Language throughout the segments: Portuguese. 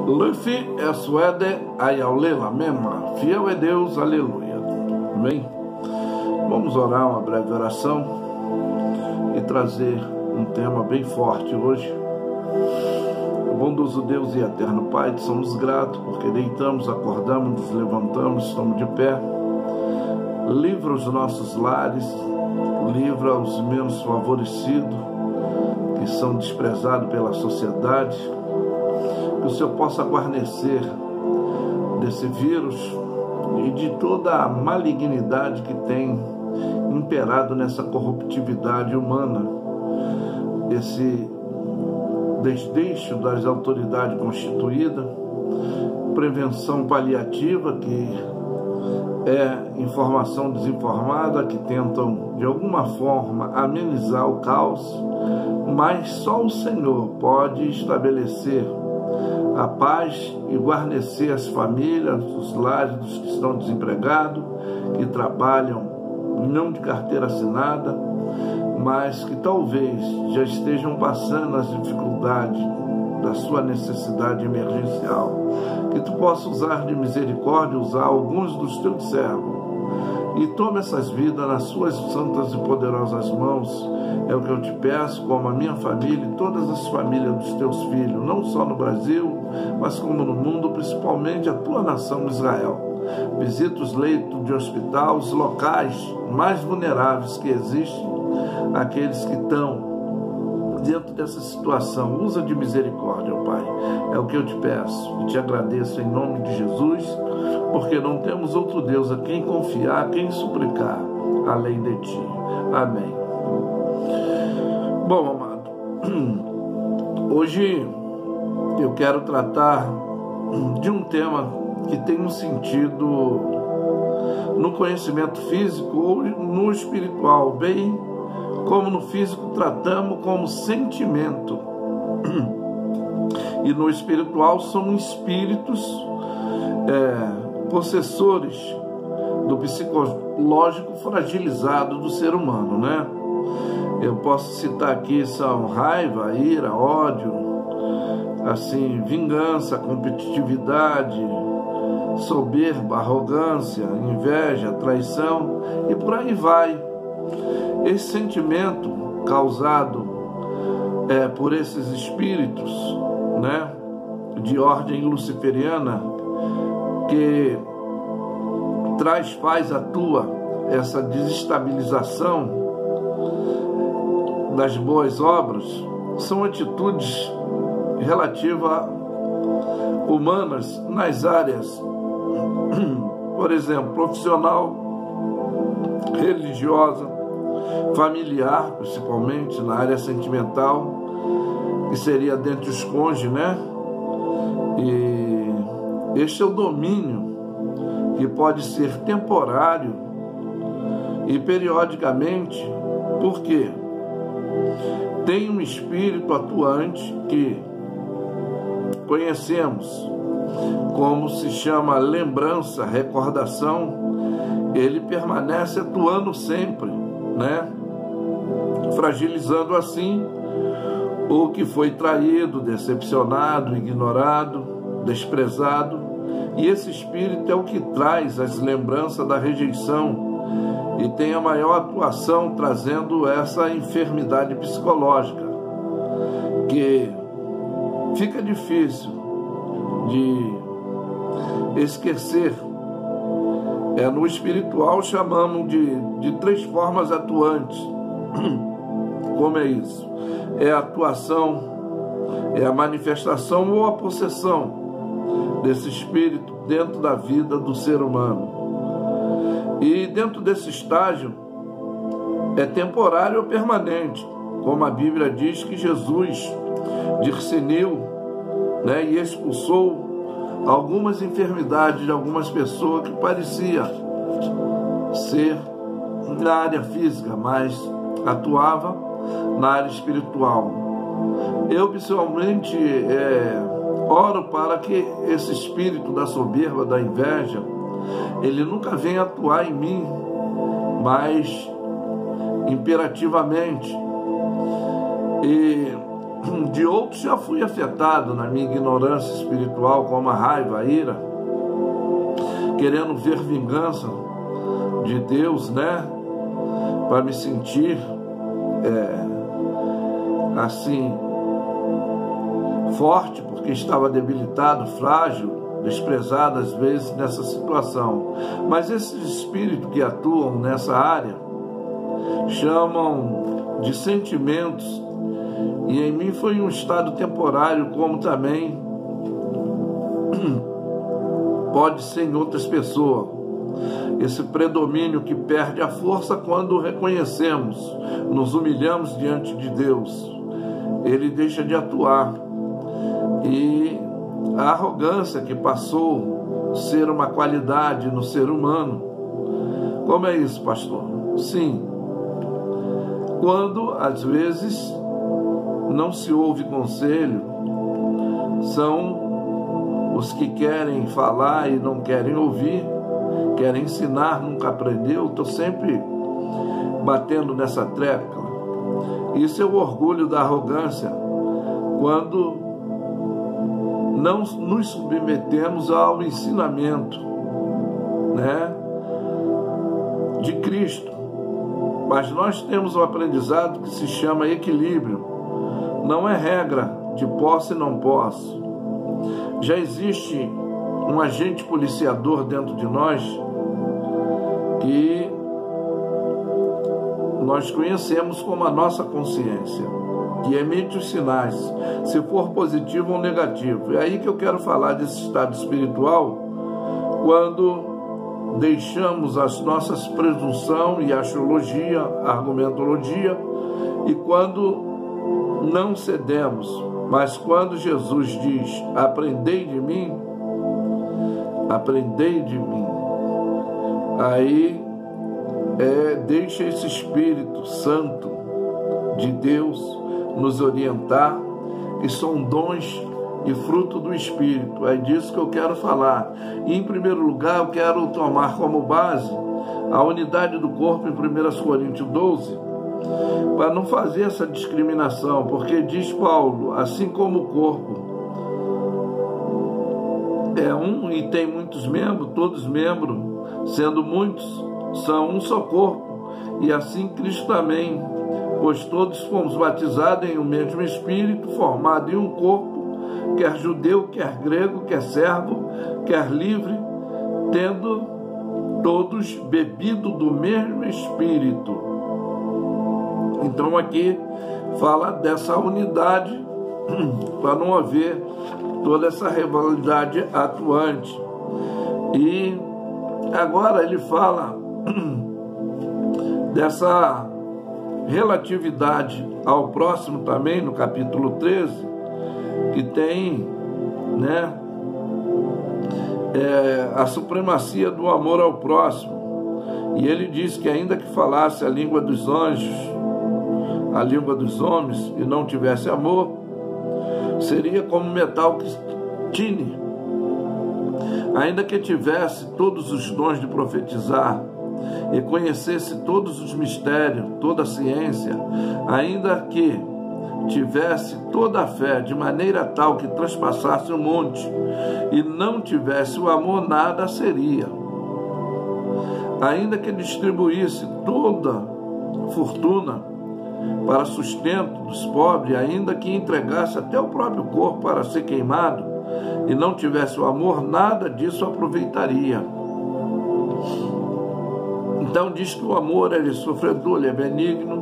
Luffy é suede ayalela mema. Fiel é Deus, aleluia. Amém? Vamos orar uma breve oração e trazer um tema bem forte hoje. Bondoso Deus e eterno Pai, te somos gratos porque deitamos, acordamos, nos levantamos, estamos de pé. Livra os nossos lares, livra os menos favorecidos, que são desprezados pela sociedade. Que o Senhor possa guarnecer desse vírus e de toda a malignidade que tem imperado nessa corruptividade humana, esse desdeixo das autoridades constituídas, prevenção paliativa, que é informação desinformada, que tentam de alguma forma amenizar o caos, mas só o Senhor pode estabelecer a paz e guarnecer as famílias, os lares dos que estão desempregados, que trabalham não de carteira assinada, mas que talvez já estejam passando as dificuldades da sua necessidade emergencial. Que tu possa usar de misericórdia, usar alguns dos teus servos, e toma essas vidas nas suas santas e poderosas mãos. É o que eu te peço, como a minha família e todas as famílias dos teus filhos, não só no Brasil, mas como no mundo, principalmente a tua nação Israel. Visita os leitos de hospital, os locais mais vulneráveis que existem, aqueles que estão dentro dessa situação. Usa de misericórdia, ó Pai. É o que eu te peço e te agradeço em nome de Jesus, porque não temos outro Deus a quem confiar, a quem suplicar, além de ti. Amém. Bom, amado, hoje eu quero tratar de um tema que tem um sentido no conhecimento físico ou no espiritual, bem como no físico tratamos como sentimento, e no espiritual são espíritos possessores do psicológico fragilizado do ser humano, né? Eu posso citar aqui, são raiva, ira, ódio, assim, vingança, competitividade, soberba, arrogância, inveja, traição, e por aí vai. Esse sentimento causado por esses espíritos, né, de ordem luciferiana, que atua essa desestabilização das boas obras, são atitudes relativas humanas nas áreas, por exemplo, profissional, religiosa, familiar, principalmente na área sentimental, que seria dentre os cônjuges, né? E este é o domínio que pode ser temporário e periodicamente, porque tem um espírito atuante que conhecemos como se chama lembrança, recordação. Ele permanece atuando sempre, né? Fragilizando assim o que foi traído, decepcionado, ignorado, desprezado. E esse espírito é o que traz as lembranças da rejeição e tem a maior atuação trazendo essa enfermidade psicológica, que fica difícil de esquecer. No espiritual chamamos de três formas atuantes. Como é isso? É a atuação, é a manifestação ou a possessão desse espírito dentro da vida do ser humano. E dentro desse estágio é temporário ou permanente, como a Bíblia diz que Jesus discerniu, né, e expulsou algumas enfermidades de algumas pessoas que parecia ser na área física, mas atuava na área espiritual. Eu pessoalmente oro para que esse espírito da soberba, da inveja, ele nunca venha atuar em mim, mas imperativamente. E de outros já fui afetado na minha ignorância espiritual, como a raiva, a ira, querendo ver vingança de Deus, né? Para me sentir assim, forte, porque estava debilitado, frágil, desprezado às vezes nessa situação. Mas esses espíritos que atuam nessa área chamam de sentimentos, e em mim foi um estado temporário, como também pode ser em outras pessoas. Esse predomínio que perde a força quando reconhecemos, nos humilhamos diante de Deus, ele deixa de atuar. E a arrogância que passou a ser uma qualidade no ser humano. Como é isso, pastor? Sim, quando às vezes não se ouve conselho, são os que querem falar e não querem ouvir, querem ensinar, nunca aprendeu. Estou sempre batendo nessa tecla. Isso é o orgulho da arrogância, quando não nos submetemos ao ensinamento, né, de Cristo. Mas nós temos um aprendizado que se chama equilíbrio. Não é regra de posso e não posso. Já existe um agente policiador dentro de nós que nós conhecemos como a nossa consciência, que emite os sinais, se for positivo ou negativo. É aí que eu quero falar desse estado espiritual, quando deixamos as nossas presunção e axiologia, argumentologia, e quando não cedemos, mas quando Jesus diz, aprendei de mim, aí deixa esse Espírito Santo de Deus nos orientar, que são dons e fruto do Espírito. É disso que eu quero falar. E, em primeiro lugar, eu quero tomar como base a unidade do corpo em 1 Coríntios 12, para não fazer essa discriminação, porque diz Paulo, assim como o corpo é um e tem muitos membros, todos membros, sendo muitos, são um só corpo, e assim Cristo também, pois todos fomos batizados em um mesmo Espírito, formado em um corpo, quer judeu, quer grego, quer servo, quer livre, tendo todos bebido do mesmo Espírito. Então aqui fala dessa unidade, para não haver toda essa rivalidade atuante. E agora ele fala dessa relatividade ao próximo também, no capítulo 13, que tem, né, a supremacia do amor ao próximo. E ele diz que ainda que falasse a língua dos anjos, a língua dos homens, e não tivesse amor, seria como metal que tine. Ainda que tivesse todos os dons de profetizar, e conhecesse todos os mistérios, toda a ciência, ainda que tivesse toda a fé, de maneira tal que transpassasse o monte, e não tivesse o amor, nada seria. Ainda que distribuísse toda fortuna para sustento dos pobres, ainda que entregasse até o próprio corpo para ser queimado, e não tivesse o amor, nada disso aproveitaria. Então diz que o amor ele é sofredor, ele é benigno,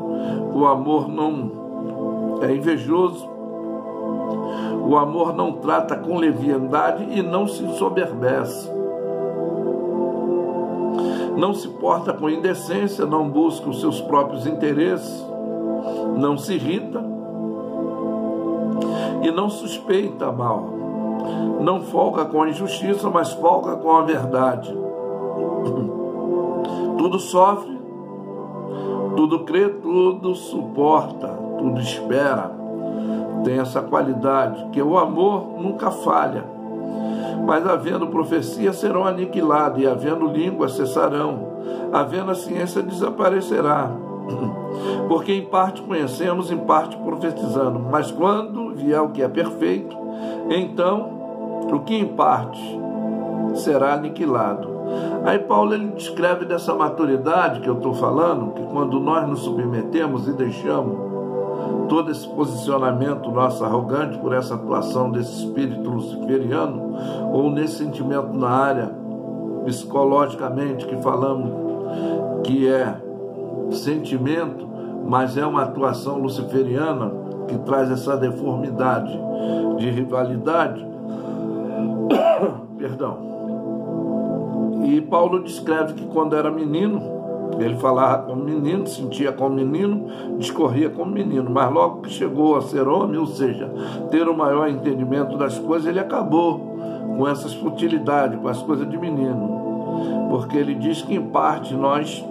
o amor não é invejoso, o amor não trata com leviandade e não se ensoberbece, não se porta com indecência, não busca os seus próprios interesses, não se irrita e não suspeita mal, não folga com a injustiça, mas folga com a verdade. Tudo sofre, tudo crê, tudo suporta, tudo espera. Tem essa qualidade, que o amor nunca falha. Mas havendo profecia serão aniquiladas, e havendo língua cessarão, havendo a ciência desaparecerá. Porque em parte conhecemos, em parte profetizamos. Mas quando vier o que é perfeito, então o que em parte será aniquilado. Aí Paulo ele descreve dessa maturidade que eu estou falando, que quando nós nos submetemos e deixamos todo esse posicionamento nosso arrogante por essa atuação desse espírito luciferiano, ou nesse sentimento na área psicologicamente que falamos que é sentimento, mas é uma atuação luciferiana que traz essa deformidade de rivalidade. Perdão. E Paulo descreve que quando era menino, ele falava como menino, sentia como menino, discorria como menino, mas logo que chegou a ser homem, ou seja, ter o maior entendimento das coisas, ele acabou com essas futilidades, com as coisas de menino, porque ele diz que em parte nós,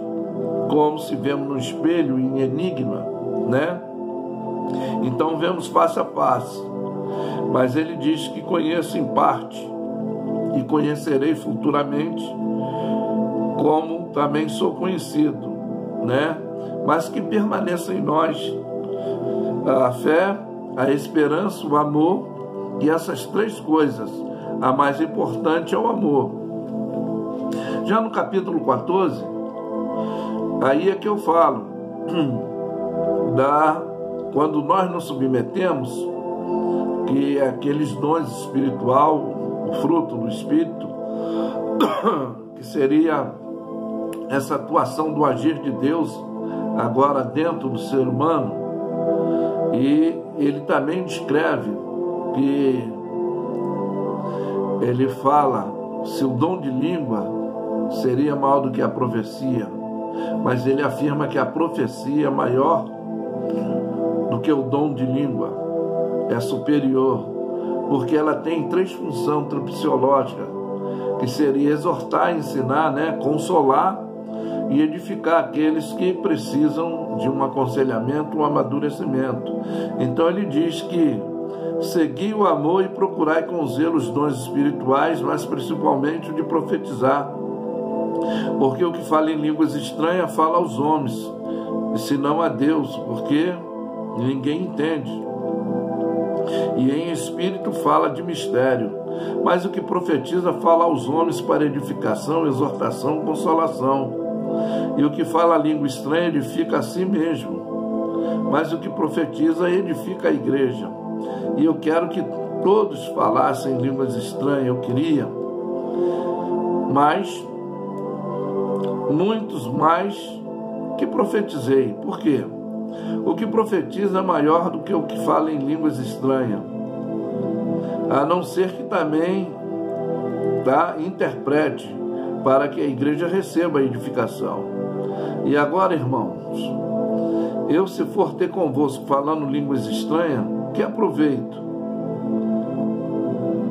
como se vemos no espelho em enigma, né? Então vemos face a face, mas ele diz que conheço em parte e conhecerei futuramente, como também sou conhecido, né? Mas que permaneça em nós a fé, a esperança, o amor, e essas três coisas, a mais importante é o amor. Já no capítulo 14, aí é que eu falo quando nós nos submetemos, que é aqueles dons espiritual, o fruto do Espírito, que seria essa atuação do agir de Deus agora dentro do ser humano. E ele também descreve que ele fala se o dom de língua seria maior do que a profecia, mas ele afirma que a profecia é maior do que o dom de língua, é superior, porque ela tem três funções psicológicas, que seria exortar, ensinar, né, consolar e edificar aqueles que precisam de um aconselhamento, um amadurecimento. Então ele diz que segui o amor e procurai com zelo os dons espirituais, mas principalmente o de profetizar, porque o que fala em línguas estranhas fala aos homens, e se não a Deus, porque ninguém entende. E em espírito fala de mistério, mas o que profetiza fala aos homens para edificação, exortação, consolação. E o que fala a língua estranha edifica a si mesmo, mas o que profetiza edifica a igreja. E eu quero que todos falassem línguas estranhas, eu queria, mas muitos mais que profetizei. Por quê? O que profetiza é maior do que o que fala em línguas estranhas, a não ser que também interprete para que a igreja receba a edificação. E agora, irmãos, eu se for ter convosco falando línguas estranhas, que aproveito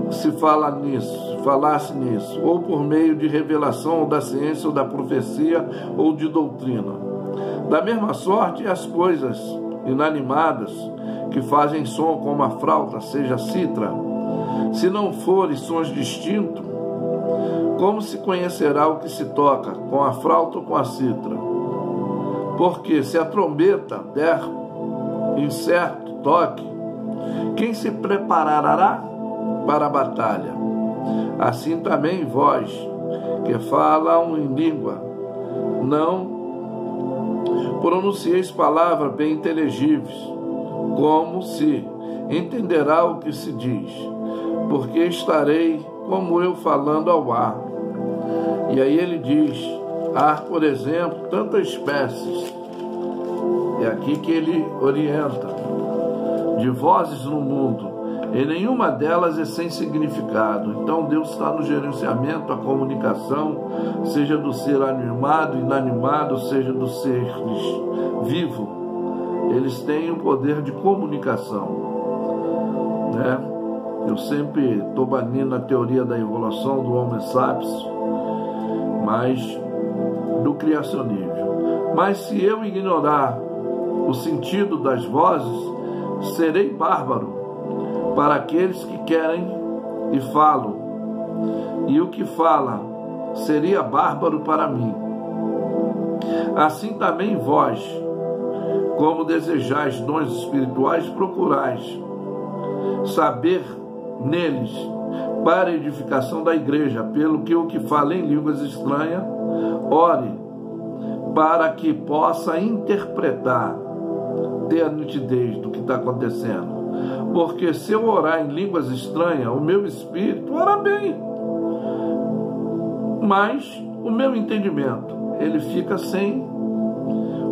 se falasse nisso, ou por meio de revelação, ou da ciência, ou da profecia, ou de doutrina. Da mesma sorte, as coisas inanimadas que fazem som como a flauta, seja a cítara, se não forem sons distintos, como se conhecerá o que se toca, com a flauta ou com a cítara? Porque se a trombeta der em certo toque, quem se preparará para a batalha? Assim também vós, que falam em língua, não pronuncieis palavras bem inteligíveis, como se entenderá o que se diz, porque estarei como eu falando ao ar. E aí ele diz, há, por exemplo, tantas espécies, é aqui que ele orienta, de vozes no mundo, e nenhuma delas é sem significado. Então Deus está no gerenciamento, a comunicação, seja do ser animado, inanimado, seja do ser vivo, eles têm o poder de comunicação, né? Eu sempre estou banindo a teoria da evolução do Homo sapiens, mas do criacionismo. Mas se eu ignorar o sentido das vozes, serei bárbaro para aqueles que querem e falam, e o que fala seria bárbaro para mim. Assim também vós, como desejais dons espirituais, procurais saber neles, para a edificação da igreja, pelo que o que fala em línguas estranhas, ore, para que possa interpretar, ter a nitidez do que está acontecendo. Porque se eu orar em línguas estranhas, o meu espírito ora bem, mas o meu entendimento, ele fica sem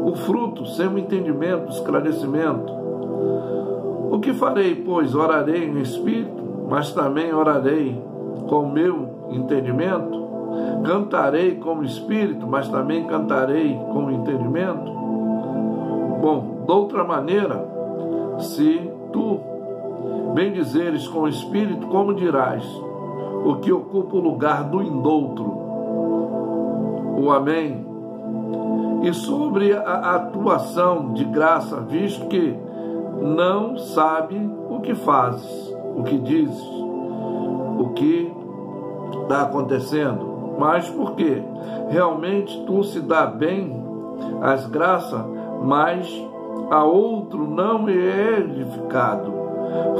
o fruto, sem o entendimento, o esclarecimento. O que farei, pois? Orarei em espírito, mas também orarei com o meu entendimento? Cantarei com o espírito, mas também cantarei com o entendimento? Bom, de outra maneira, se tu bendizeres com o espírito, como dirás o que ocupa o lugar do indoutro? O amém. E sobre a atuação de graça, visto que não sabe o que fazes, o que dizes, o que está acontecendo, mas porque realmente tu se dá bem as graças, mas a outro não é edificado.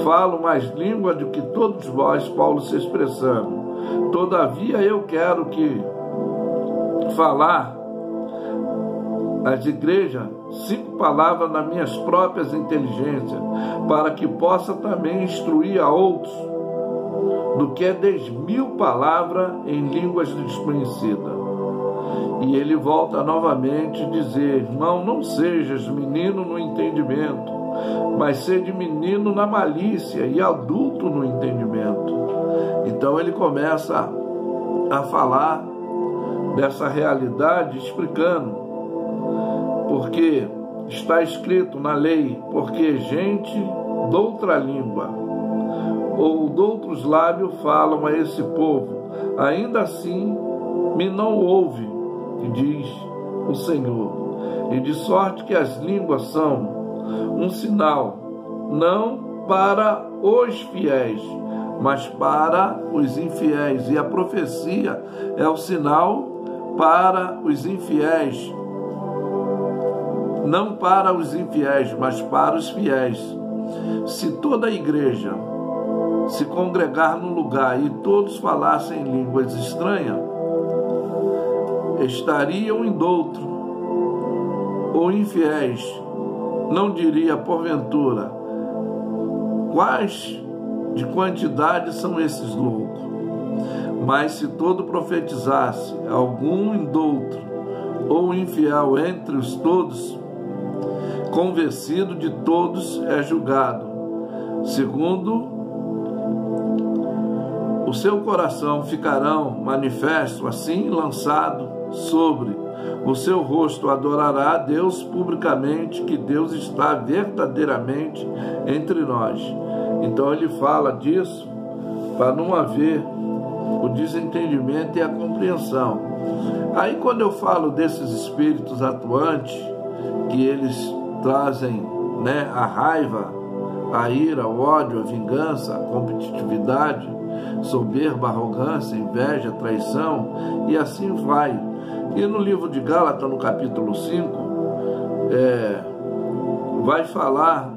Falo mais língua do que todos vós, Paulo se expressando. Todavia eu quero que falar às igrejas 5 palavras nas minhas próprias inteligências, para que possa também instruir a outros, do que é 10.000 palavras em línguas desconhecidas. E ele volta novamente a dizer: irmão, não sejas menino no entendimento, mas seja menino na malícia e adulto no entendimento. Então ele começa a falar dessa realidade, explicando, porque está escrito na lei, porque gente de outra língua ou de outros lábios falam a esse povo, ainda assim me não ouve, diz o Senhor. E de sorte que as línguas são um sinal, não para os fiéis, mas para os infiéis. E a profecia é o sinal para os infiéis, não para os infiéis, mas para os fiéis. Se toda a igreja se congregar num lugar e todos falassem línguas estranhas, estariam em doutro ou infiéis. Não diria porventura: quais de quantidade são esses loucos? Mas se todo profetizasse, algum indulto ou infiel entre os todos, convencido de todos é julgado, segundo o seu coração ficarão manifesto, assim lançado sobre o seu rosto, adorará a Deus publicamente, que Deus está verdadeiramente entre nós. Então ele fala disso para não haver o desentendimento e a compreensão. Aí quando eu falo desses espíritos atuantes, que eles trazem, né, a raiva, a ira, o ódio, a vingança, a competitividade, soberba, arrogância, inveja, traição, e assim vai. E no livro de Gálatas, no capítulo 5, vai falar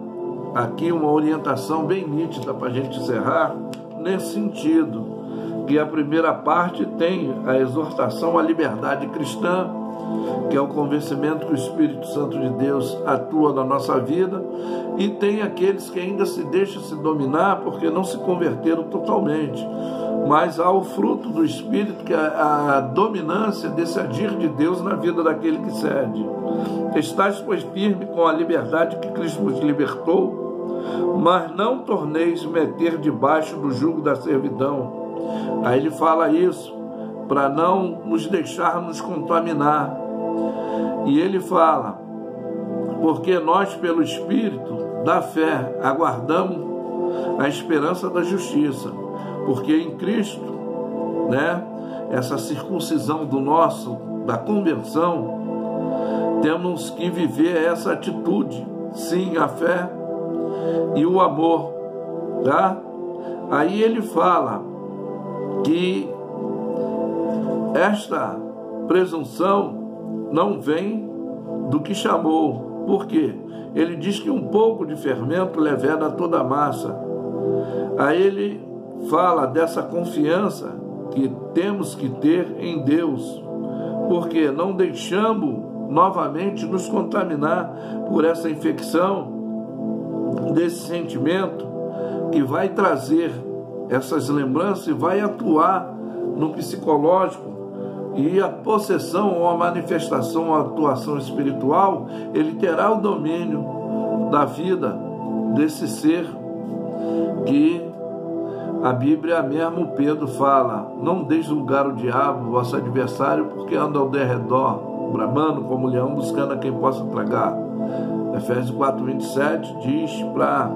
aqui uma orientação bem nítida para a gente encerrar, nesse sentido, que a primeira parte tem a exortação à liberdade cristã, que é o convencimento que o Espírito Santo de Deus atua na nossa vida, e tem aqueles que ainda se deixam se dominar porque não se converteram totalmente, mas há o fruto do Espírito, que é a dominância desse agir de Deus na vida daquele que cede. Estais, pois, firme com a liberdade que Cristo vos libertou, mas não torneis meter debaixo do jugo da servidão. Aí ele fala isso para não nos deixar nos contaminar. E ele fala: porque nós, pelo Espírito da fé, aguardamos a esperança da justiça. Porque em Cristo, né, essa circuncisão da conversão, temos que viver essa atitude, sim, a fé e o amor, tá? Aí ele fala que esta presunção não vem do que chamou, Por quê? Ele diz que um pouco de fermento leveda toda a massa. Aí ele fala dessa confiança que temos que ter em Deus, porque não deixamos novamente nos contaminar por essa infecção, desse sentimento que vai trazer essas lembranças e vai atuar no psicológico, e a possessão ou a manifestação ou a atuação espiritual, ele terá o domínio da vida desse ser que a Bíblia mesmo, Pedro fala: não deixe lugar o diabo, vosso adversário, porque anda ao derredor, bramando como leão, buscando a quem possa tragar. Efésios 4:27 diz para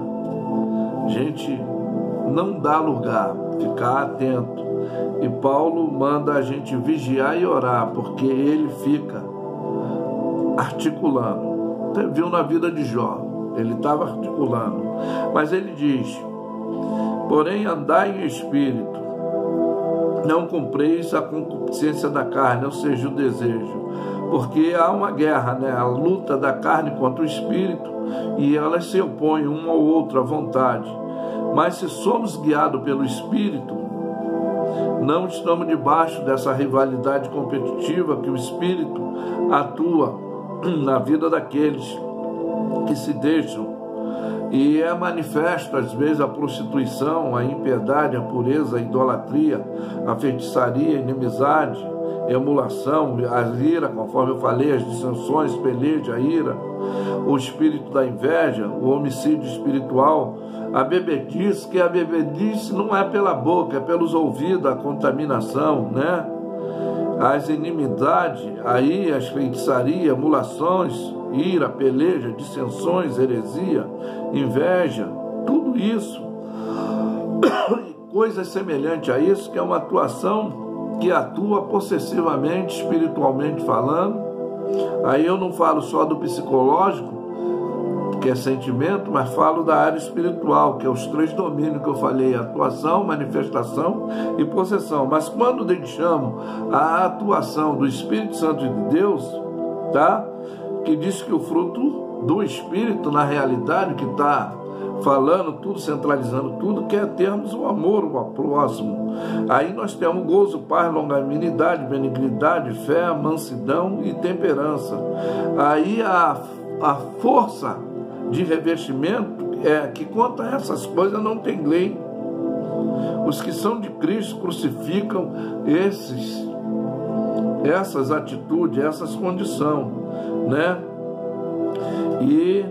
a gente não dar lugar, ficar atento. E Paulo manda a gente vigiar e orar, porque ele fica articulando. Você viu na vida de Jó, ele estava articulando. Mas ele diz: porém andai em espírito, não cumpreis a concupiscência da carne, ou seja, o desejo. Porque há uma guerra, né? A luta da carne contra o espírito, e elas se opõem uma ao outro à vontade. Mas se somos guiados pelo espírito, não estamos debaixo dessa rivalidade competitiva que o espírito atua na vida daqueles que se deixam. E é manifesto às vezes a prostituição, a impiedade, a pureza, a idolatria, a feitiçaria, a inimizade, a emulação, a ira, conforme eu falei, as dissensões, peleja, a ira, o espírito da inveja, o homicídio espiritual, a bebedice, que a bebedice não é pela boca, é pelos ouvidos, a contaminação, né? As inimizades, aí as feitiçarias, emulações, ira, peleja, dissensões, heresia, inveja, tudo isso, coisas semelhantes a isso, que é uma atuação que atua possessivamente, espiritualmente falando. Aí eu não falo só do psicológico, que é sentimento, mas falo da área espiritual, que é os três domínios que eu falei: atuação, manifestação e possessão. Mas quando deixamos a atuação do Espírito Santo de Deus, tá? Que diz que o fruto do Espírito, na realidade, que está falando tudo, centralizando tudo, que é termos o amor ao próximo. Aí nós temos gozo, paz, longanimidade, benignidade, fé, mansidão e temperança. Aí a força de revestimento é que quanto a essas coisas não tem lei. Os que são de Cristo crucificam essas atitudes, essas condições, né? E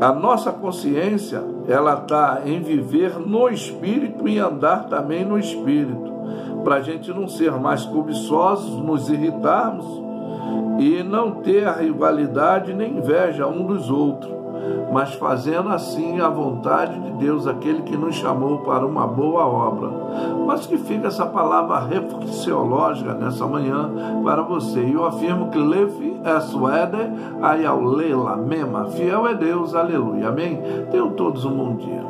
a nossa consciência, ela está em viver no Espírito e andar também no Espírito, para a gente não ser mais cobiçosos, nos irritarmos e não ter a rivalidade nem inveja um dos outros, mas fazendo assim a vontade de Deus, aquele que nos chamou para uma boa obra. Mas que fica essa palavra reflexiológica nessa manhã para você. E eu afirmo que Levi é suede, aí ao lela, mema, fiel é Deus, aleluia, amém? Tenham todos um bom dia.